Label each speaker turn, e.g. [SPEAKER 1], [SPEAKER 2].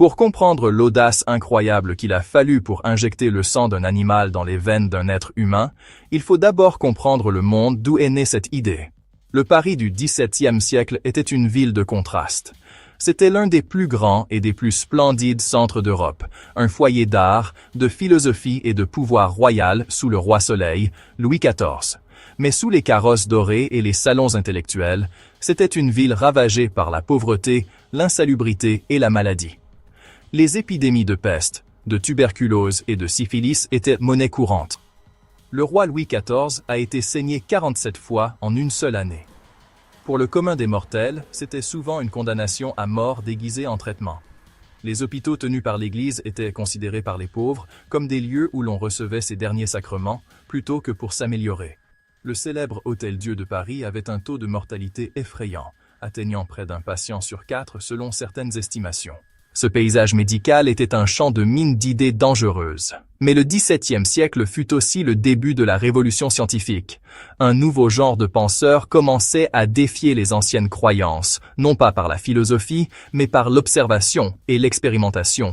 [SPEAKER 1] Pour comprendre l'audace incroyable qu'il a fallu pour injecter le sang d'un animal dans les veines d'un être humain, il faut d'abord comprendre le monde d'où est née cette idée. Le Paris du XVIIe siècle était une ville de contraste. C'était l'un des plus grands et des plus splendides centres d'Europe, un foyer d'art, de philosophie et de pouvoir royal sous le roi Soleil, Louis XIV. Mais sous les carrosses dorés et les salons intellectuels, c'était une ville ravagée par la pauvreté, l'insalubrité et la maladie. Les épidémies de peste, de tuberculose et de syphilis étaient monnaie courante. Le roi Louis XIV a été saigné 47 fois en une seule année. Pour le commun des mortels, c'était souvent une condamnation à mort déguisée en traitement. Les hôpitaux tenus par l'Église étaient considérés par les pauvres comme des lieux où l'on recevait ses derniers sacrements, plutôt que pour s'améliorer. Le célèbre Hôtel-Dieu de Paris avait un taux de mortalité effrayant, atteignant près d'un patient sur 4 selon certaines estimations. Ce paysage médical était un champ de mines d'idées dangereuses. Mais le XVIIe siècle fut aussi le début de la révolution scientifique. Un nouveau genre de penseurs commençait à défier les anciennes croyances, non pas par la philosophie, mais par l'observation et l'expérimentation.